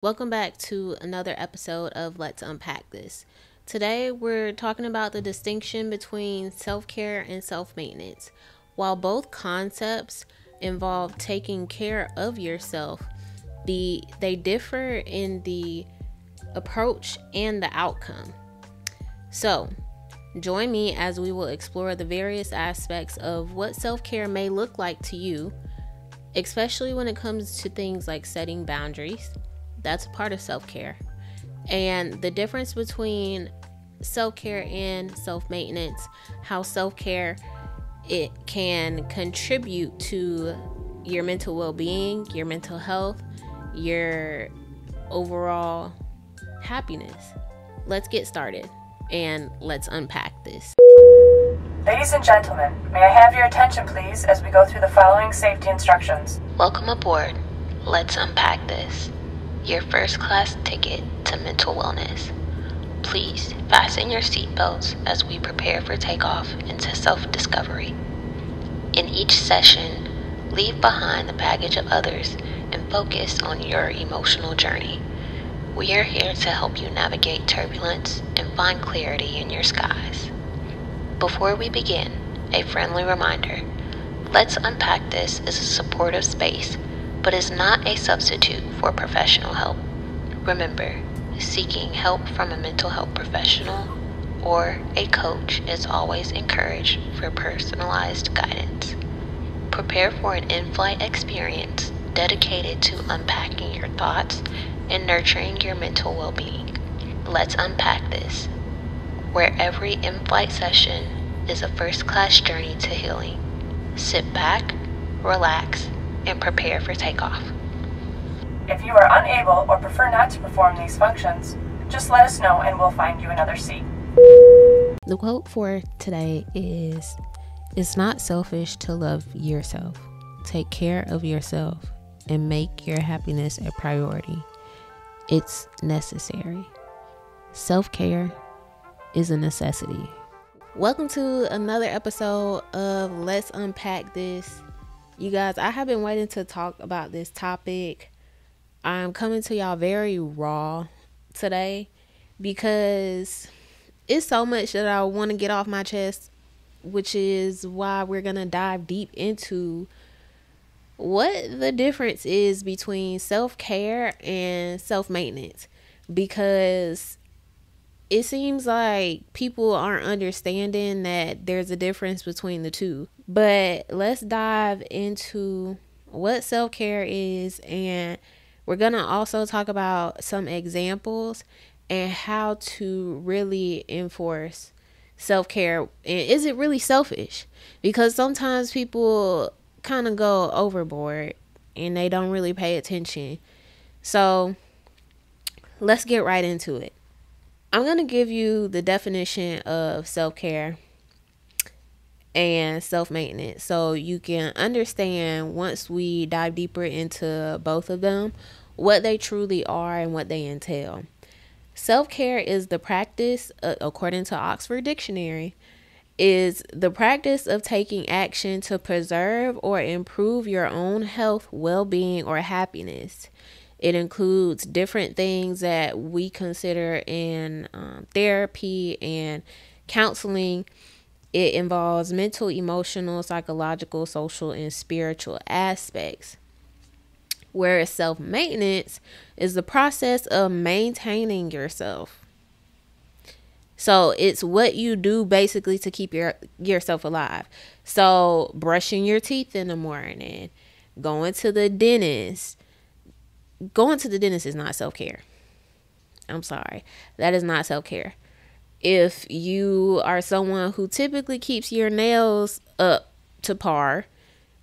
Welcome back to another episode of Let's Unpack This. Today we're talking about the distinction between self-care and self-maintenance. While both concepts involve taking care of yourself, they differ in the approach and the outcome. So, join me as we will explore the various aspects of what self-care may look like to you, especially when it comes to things like setting boundaries. That's a part of self-care. And the difference between self-care and self-maintenance, how self-care it can contribute to your mental well-being, your mental health, your overall happiness. Let's get started and let's unpack this. Ladies and gentlemen, may I have your attention please as we go through the following safety instructions. Welcome aboard. Let's unpack this. Your first class ticket to mental wellness. Please fasten your seatbelts as we prepare for takeoff into self-discovery. In each session, leave behind the baggage of others and focus on your emotional journey. We are here to help you navigate turbulence and find clarity in your skies. Before we begin, a friendly reminder. Let's Unpack This is a supportive space, but is not a substitute for professional help. Remember, seeking help from a mental health professional or a coach is always encouraged for personalized guidance. Prepare for an in-flight experience dedicated to unpacking your thoughts and nurturing your mental well-being. Let's unpack this, where every in-flight session is a first-class journey to healing. Sit back, relax, and prepare for takeoff. If you are unable or prefer not to perform these functions, just let us know and we'll find you another seat. The quote for today is, "It's not selfish to love yourself. Take care of yourself and make your happiness a priority. It's necessary. Self-care is a necessity." Welcome to another episode of Let's Unpack This. You guys, I have been waiting to talk about this topic. I'm coming to y'all very raw today because it's so much that I want to get off my chest, which is why we're going to dive deep into what the difference is between self-care and self-maintenance, because it seems like people aren't understanding that there's a difference between the two. But let's dive into what self-care is, and we're going to also talk about some examples and how to really enforce self-care. And is it really selfish? Because sometimes people kind of go overboard and they don't really pay attention. So let's get right into it. I'm going to give you the definition of self-care and self-maintenance so you can understand, once we dive deeper into both of them, what they truly are and what they entail. Self-care is the practice, according to Oxford Dictionary, is the practice of taking action to preserve or improve your own health, well-being, or happiness. It includes different things that we consider in therapy and counseling. It involves mental, emotional, psychological, social, and spiritual aspects. Whereas self-maintenance is the process of maintaining yourself. So it's what you do basically to keep yourself alive. So brushing your teeth in the morning, going to the dentist. Going to the dentist is not self-care. I'm sorry. That is not self-care. If you are someone who typically keeps your nails up to par,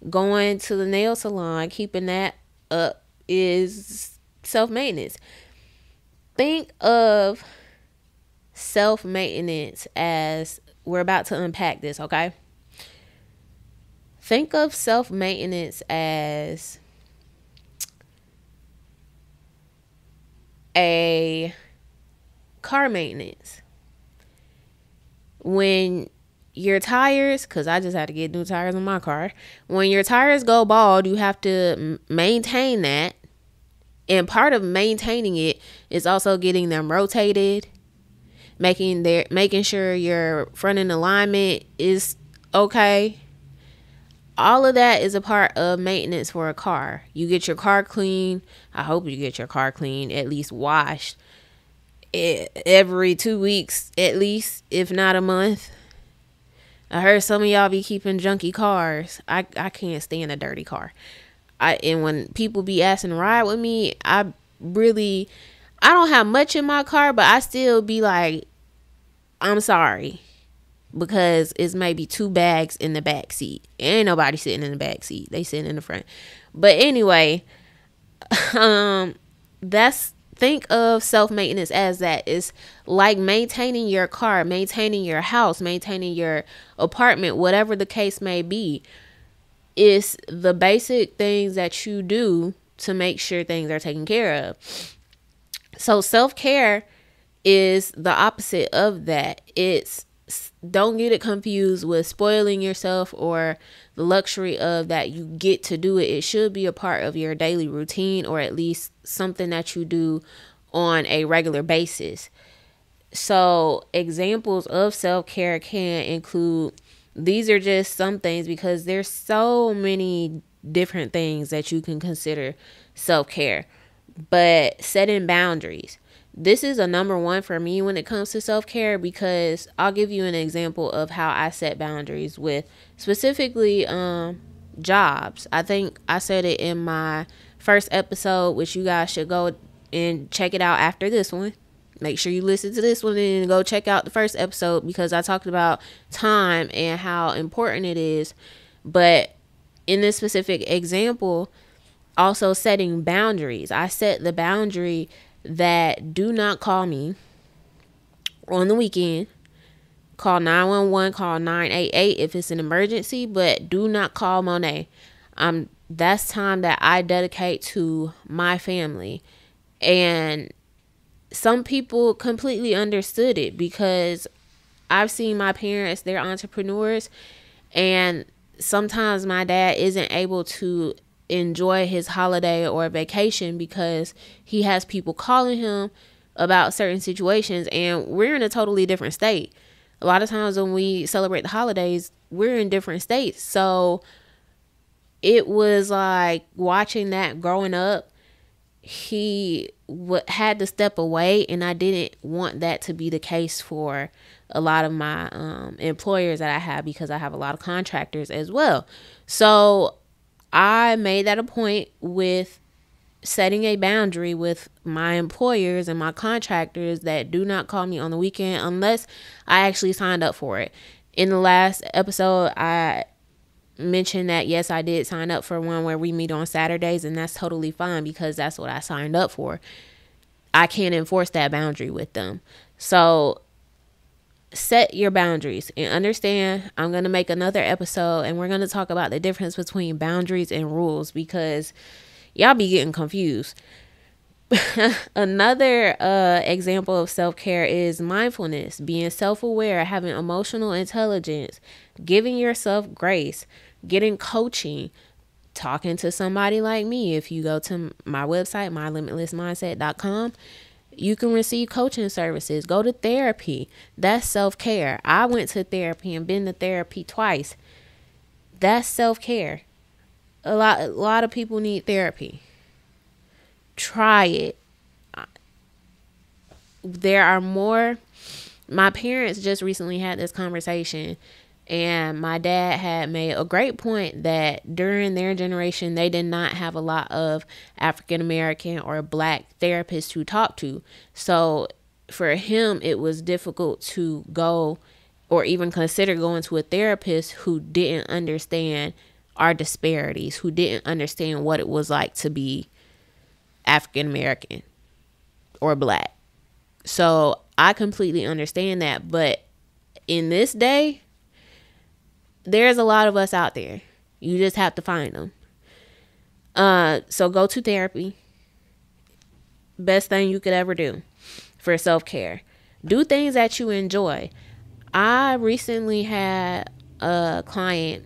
going to the nail salon, keeping that up is self-maintenance. Think of self-maintenance as, we're about to unpack this, okay? Think of self-maintenance as a car maintenance. When your tires, because I just had to get new tires on my car. When your tires go bald, you have to maintain that And part of maintaining it is also getting them rotated, making sure your front end alignment is okay. All of that is a part of maintenance for a car. You get your car clean. I hope you get your car clean, at least washed every 2 weeks, at least, if not a month. I heard some of y'all be keeping junky cars. I can't stand a dirty car. And when people be asking to ride with me, I don't have much in my car, but I still be like, I'm sorry, because it's maybe 2 bags in the back seat. Ain't nobody sitting in the back seat. They sitting in the front. But anyway, think of self-maintenance as that. It's like maintaining your car, maintaining your house, maintaining your apartment, whatever the case may be. It's the basic things that you do to make sure things are taken care of. So self-care is the opposite of that. Don't get it confused with spoiling yourself or the luxury of that you get to do it. It should be a part of your daily routine, or at least something that you do on a regular basis. So examples of self-care can include, these are just some things because there's so many different things that you can consider self-care. But setting boundaries. This is a number one for me when it comes to self-care, because I'll give you an example of how I set boundaries with specifically jobs. I think I said it in my first episode, which you guys should go and check it out after this one. Make sure you listen to this one and go check out the first episode, because I talked about time and how important it is. But in this specific example, also setting boundaries. I set the boundary that do not call me on the weekend. Call 911, call 988 if it's an emergency, but do not call Monet. That's time that I dedicate to my family. And some people completely understood it, because I've seen my parents, they're entrepreneurs, and sometimes my dad isn't able to enjoy his holiday or vacation because he has people calling him about certain situations, and we're in a totally different state. A lot of times when we celebrate the holidays, we're in different states. So it was like watching that growing up. He had to step away, and I didn't want that to be the case for a lot of my employers that I have, because I have a lot of contractors as well. So I made that a point with setting a boundary with my employers and my contractors that do not call me on the weekend unless I actually signed up for it. In the last episode, I mentioned that, yes, I did sign up for one where we meet on Saturdays, and that's totally fine because that's what I signed up for. I can't enforce that boundary with them. So set your boundaries and understand. I'm going to make another episode and we're going to talk about the difference between boundaries and rules, because y'all be getting confused. Another example of self-care is mindfulness, being self-aware, having emotional intelligence, giving yourself grace, getting coaching, talking to somebody like me. If you go to my website, mylimitlessmindset.com, you can receive coaching services. Go to therapy. That's self-care. I went to therapy and been to therapy twice. That's self-care. A lot of people need therapy. Try it. There are more. My parents just recently had this conversation, and my dad had made a great point that during their generation, they did not have a lot of African American or Black therapists to talk to. So for him, it was difficult to go or even consider going to a therapist who didn't understand our disparities, who didn't understand what it was like to be African American or Black. So I completely understand that. But in this day, there's a lot of us out there. You just have to find them. So go to therapy. Best thing you could ever do for self-care. Do things that you enjoy. I recently had a client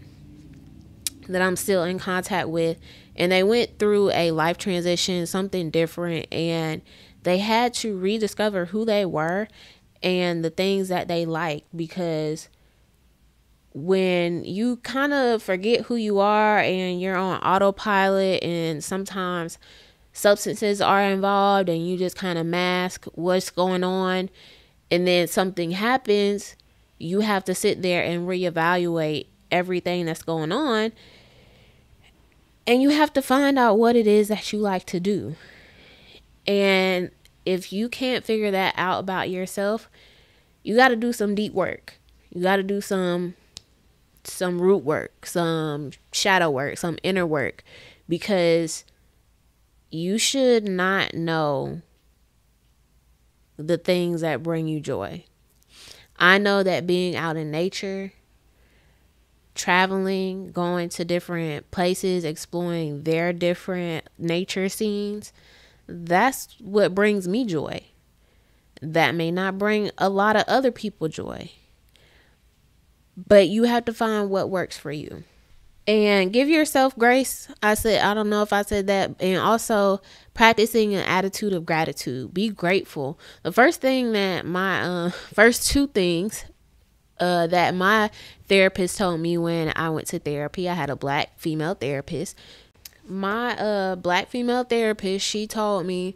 that I'm still in contact with, and they went through a life transition, something different, and they had to rediscover who they were and the things that they like, because when you kind of forget who you are and you're on autopilot, and sometimes substances are involved and you just kind of mask what's going on, and then something happens, you have to sit there and reevaluate everything that's going on, and you have to find out what it is that you like to do. And if you can't figure that out about yourself, you got to do some deep work. You got to do some root work, some shadow work, some inner work, because you should not know the things that bring you joy. I know that being out in nature, traveling, going to different places, exploring their different nature scenes, that's what brings me joy. That may not bring a lot of other people joy, but you have to find what works for you. And give yourself grace. I don't know if I said that. And also practicing an attitude of gratitude. Be grateful. The first thing that first two things that my therapist told me when I went to therapy, I had a black female therapist. My black female therapist, she told me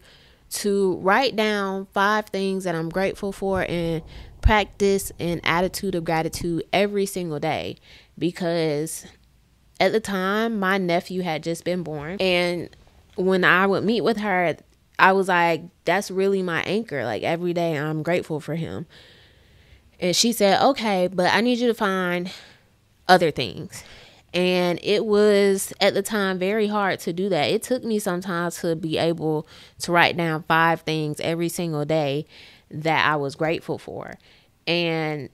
to write down 5 things that I'm grateful for and practice an attitude of gratitude every single day, because at the time my nephew had just been born, and when I would meet with her, I was like, that's really my anchor. Like, every day I'm grateful for him. And she said, okay, but I need you to find other things. And it was at the time very hard to do that. It took me some time to be able to write down 5 things every single day that I was grateful for. And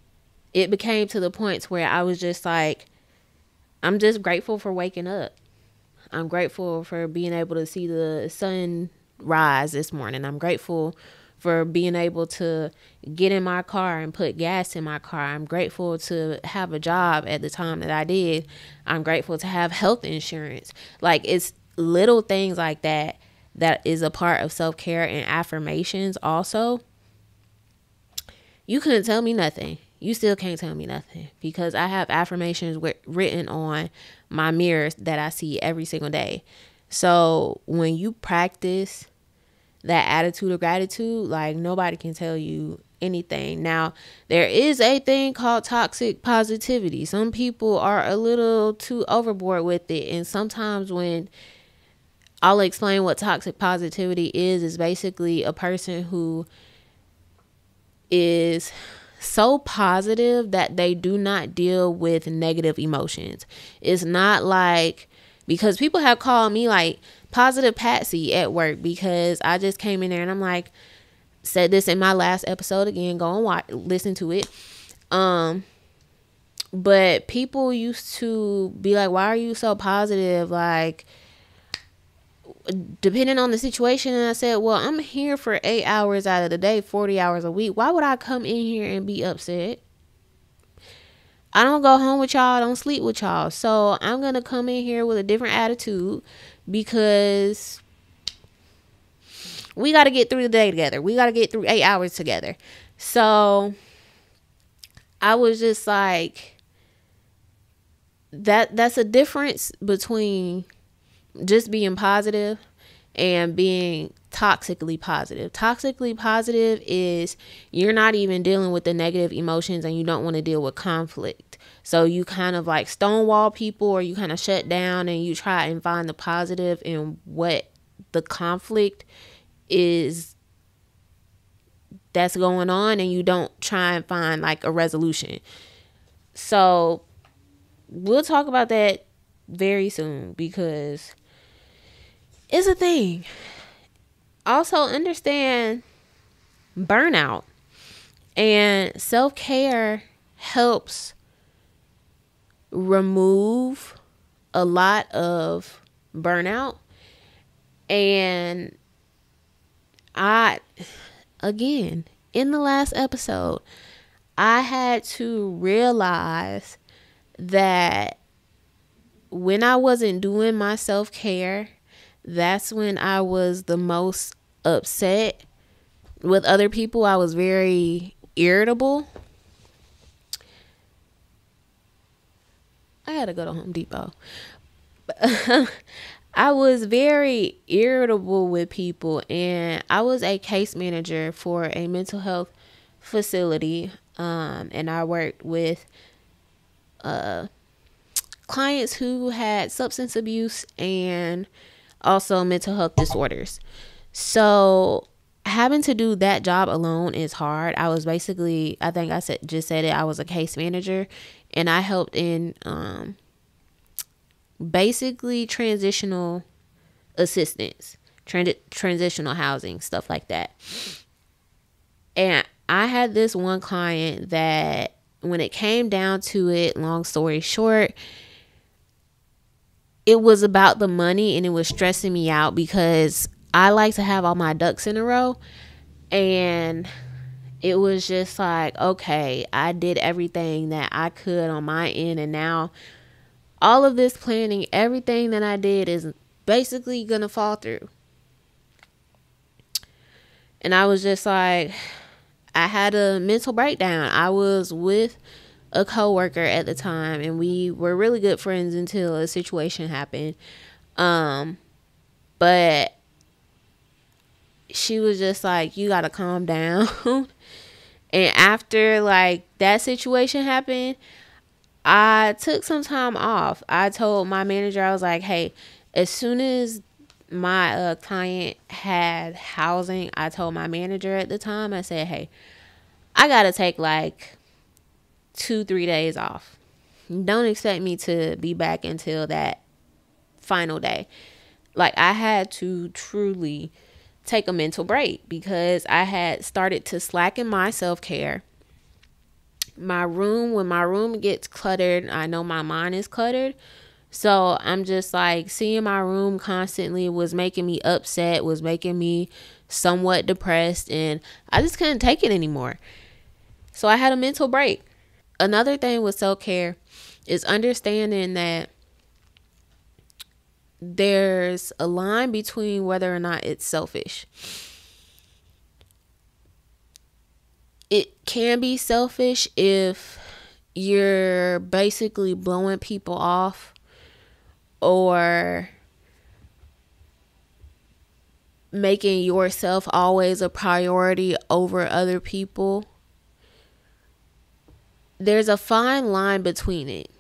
it became to the point where I was just like, I'm just grateful for waking up. I'm grateful for being able to see the sun rise this morning. I'm grateful for being able to get in my car and put gas in my car. I'm grateful to have a job at the time that I did. I'm grateful to have health insurance. Like, it's little things like that that is a part of self-care and affirmations also. You couldn't tell me nothing. You still can't tell me nothing, because I have affirmations written on my mirrors that I see every single day. So when you practice that attitude of gratitude, like, nobody can tell you anything. Now, there is a thing called toxic positivity. Some people are a little too overboard with it. And sometimes when I'll explain what toxic positivity is basically a person who is so positive that they do not deal with negative emotions. It's not like, because people have called me like positive Patsy at work, because I just came in there and I'm like, said this in my last episode again, go and listen to it. But people used to be like, why are you so positive? Like, depending on the situation. And I said, well, I'm here for 8 hours out of the day, 40 hours a week. Why would I come in here and be upset? I don't go home with y'all. I don't sleep with y'all. So I'm going to come in here with a different attitude, because we got to get through the day together. We got to get through 8 hours together. So I was just like, that's a difference between just being positive and being toxically positive. Toxically positive is you're not even dealing with the negative emotions and you don't want to deal with conflict. So you kind of like stonewall people, or you kind of shut down and you try and find the positive in what the conflict is that's going on, and you don't try and find like a resolution. So we'll talk about that very soon, because it's a thing. Also, understand burnout, and self-care helps remove a lot of burnout. And again, in the last episode, I had to realize that when I wasn't doing my self-care, that's when I was the most upset with other people. I was very irritable. I had to go to Home Depot. I was very irritable with people, and I was a case manager for a mental health facility, and I worked with clients who had substance abuse and also mental health disorders. So having to do that job alone is hard. I was basically, I think I just said it, I was a case manager, and I helped in basically transitional assistance, transitional housing, stuff like that. And I had this one client that, when it came down to it, long story short, it was about the money, and it was stressing me out because I like to have all my ducks in a row. And it was just like, okay, I did everything that I could on my end, and now all of this planning, everything that I did is basically gonna fall through. And I was just like, I had a mental breakdown. I was with a coworker at the time, and we were really good friends until a situation happened. But she was just like, you gotta calm down. And after like that situation happened, I took some time off. I told my manager, I was like, hey, as soon as my client had housing, I told my manager at the time, I said, hey, I got to take like 2-3 days off. Don't expect me to be back until that final day. Like, I had to truly take a mental break because I had started to slacken my self-care. When my room gets cluttered, I know my mind is cluttered. So I'm just like, seeing my room constantly was making me upset, was making me somewhat depressed, and I just couldn't take it anymore. So I had a mental break. Another thing with self-care is understanding that there's a line between whether or not it's selfish. It can be selfish if you're basically blowing people off or making yourself always a priority over other people. There's a fine line between it.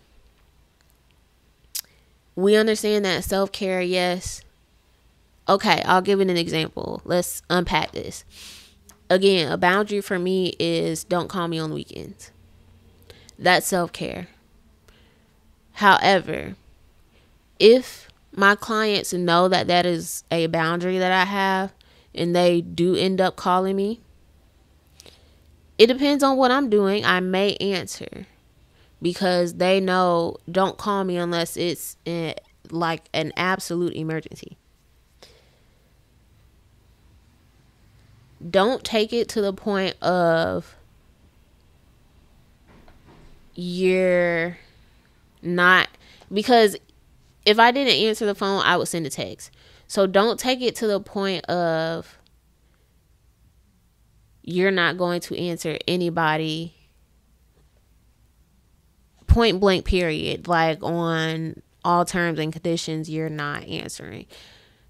We understand that self-care, yes. Okay, I'll give it an example. Let's unpack this. Again, a boundary for me is don't call me on weekends. That's self-care. However, if my clients know that that is a boundary that I have and they do end up calling me, it depends on what I'm doing. I may answer because they know don't call me unless it's like an absolute emergency. Don't take it to the point of you're not, because if I didn't answer the phone, I would send a text. So don't take it to the point of you're not going to answer anybody, point blank period, like on all terms and conditions, you're not answering.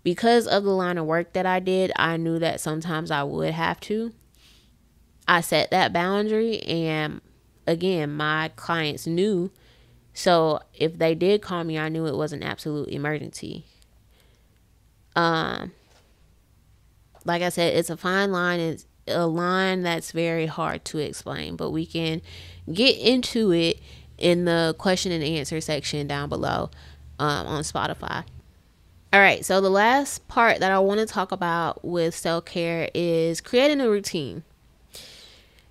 Because of the line of work that I did, I knew that sometimes I would have to. I set that boundary, and again, my clients knew. So if they did call me, I knew it was an absolute emergency. Like I said, it's a fine line. It's a line that's very hard to explain, but we can get into it in the question and answer section down below on Spotify. All right, so the last part that I want to talk about with self-care is creating a routine.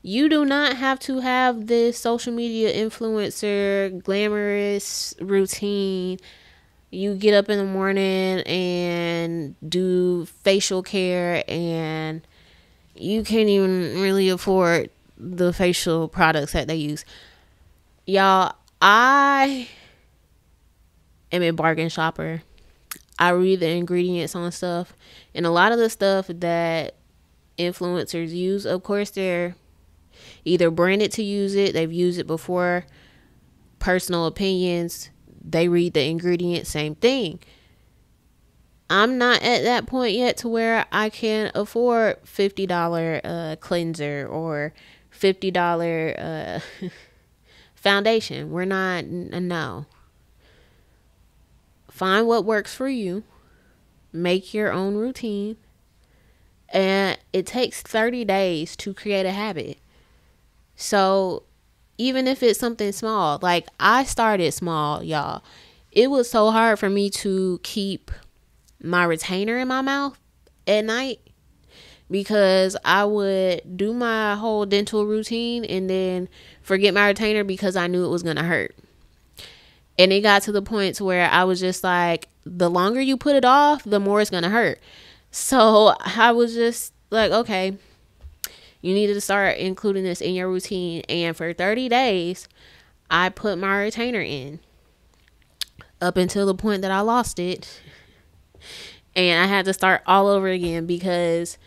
You do not have to have this social media influencer glamorous routine. You get up in the morning and do facial care, and you can't even really afford the facial products that they use. Y'all, I am a bargain shopper. I read the ingredients on stuff, and a lot of the stuff that influencers use, of course, they're either branded to use it, they've used it before, personal opinions, they read the ingredients, same thing. I'm not at that point yet to where I can afford $50 cleanser or $50 foundation. We're not, no. Find what works for you. Make your own routine. And it takes 30 days to create a habit. So even if it's something small, like I started small, y'all. It was so hard for me to keep my retainer in my mouth at night, because I would do my whole dental routine and then forget my retainer because I knew it was going to hurt. And it got to the point to where I was just like, the longer you put it off, the more it's going to hurt. So I was just like, okay, you need to start including this in your routine. And for 30 days, I put my retainer in up until the point that I lost it. And I had to start all over again because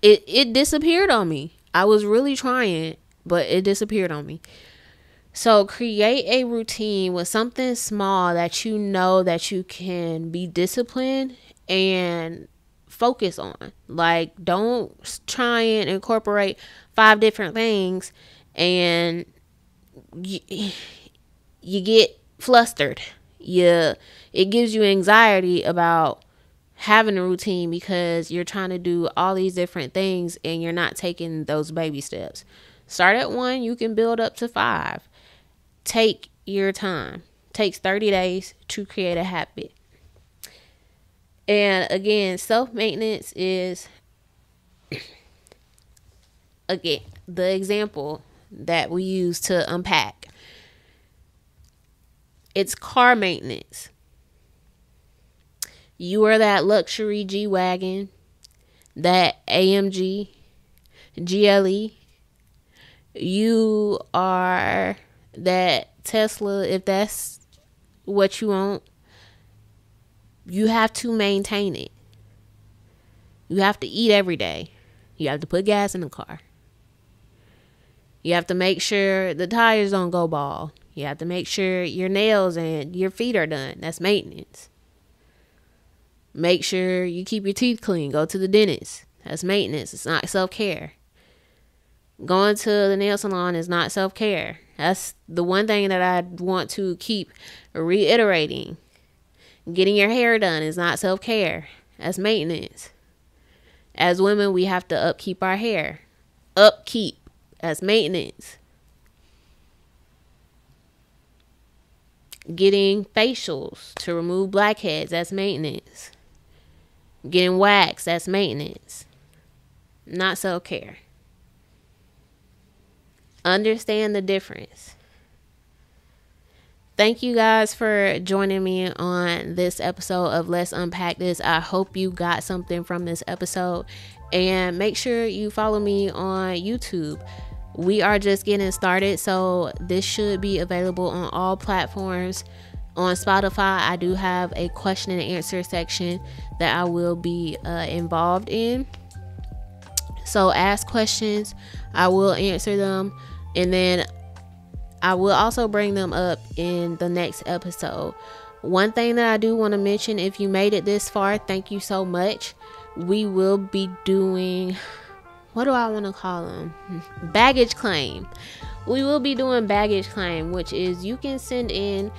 it disappeared on me. I was really trying, but it disappeared on me. So create a routine with something small that you know that you can be disciplined and focus on. Like, don't try and incorporate 5 different things and you get flustered. It gives you anxiety about having a routine because you're trying to do all these different things and you're not taking those baby steps. Start at 1, you can build up to 5. Take your time. Takes 30 days to create a habit. And again, self-maintenance is, again, the example that we use to unpack. It's car maintenance. You are that luxury G-Wagon, that AMG, GLE. You are that Tesla, if that's what you want. You have to maintain it. You have to eat every day. You have to put gas in the car. You have to make sure the tires don't go bald. You have to make sure your nails and your feet are done. That's maintenance. Make sure you keep your teeth clean. Go to the dentist. That's maintenance. It's not self-care. Going to the nail salon is not self-care. That's the one thing that I want to keep reiterating. Getting your hair done is not self-care. That's maintenance. As women, we have to upkeep our hair. Upkeep. That's maintenance. Getting facials to remove blackheads. That's maintenance. Getting waxed. That's maintenance. Not self-care. Understand the difference. Thank you guys for joining me on this episode of Let's Unpack This. I hope you got something from this episode. And make sure you follow me on YouTube. We are just getting started, so this should be available on all platforms. On Spotify, I do have a question and answer section that I will be involved in. So ask questions. I will answer them. And then I will also bring them up in the next episode. One thing that I do want to mention, if you made it this far, thank you so much. We will be doing, what do I want to call them? Baggage claim. We will be doing baggage claim, which is you can send in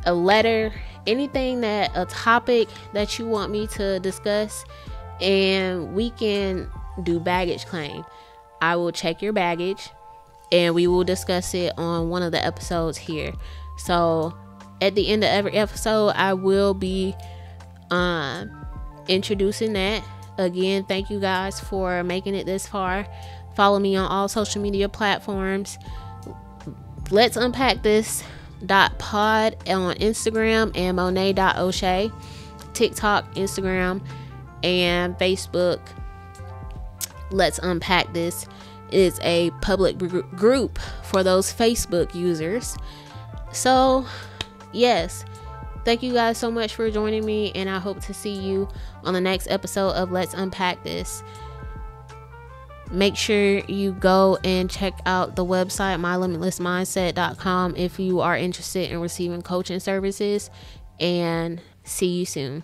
a letter, anything that, a topic that you want me to discuss, and we can do baggage claim. I will check your baggage and we will discuss it on one of the episodes here. So at the end of every episode, I will be introducing that. Again, thank you guys for making it this far. Follow me on all social media platforms. Let's Unpack This .pod on Instagram and Monet.O'Shea, TikTok, Instagram, and Facebook. Let's Unpack This is a public group for those Facebook users. So yes, Thank you guys so much for joining me, and I hope to see you on the next episode of Let's Unpack This. Make sure you go and check out the website mylimitlessmindset.com if you are interested in receiving coaching services, and see you soon.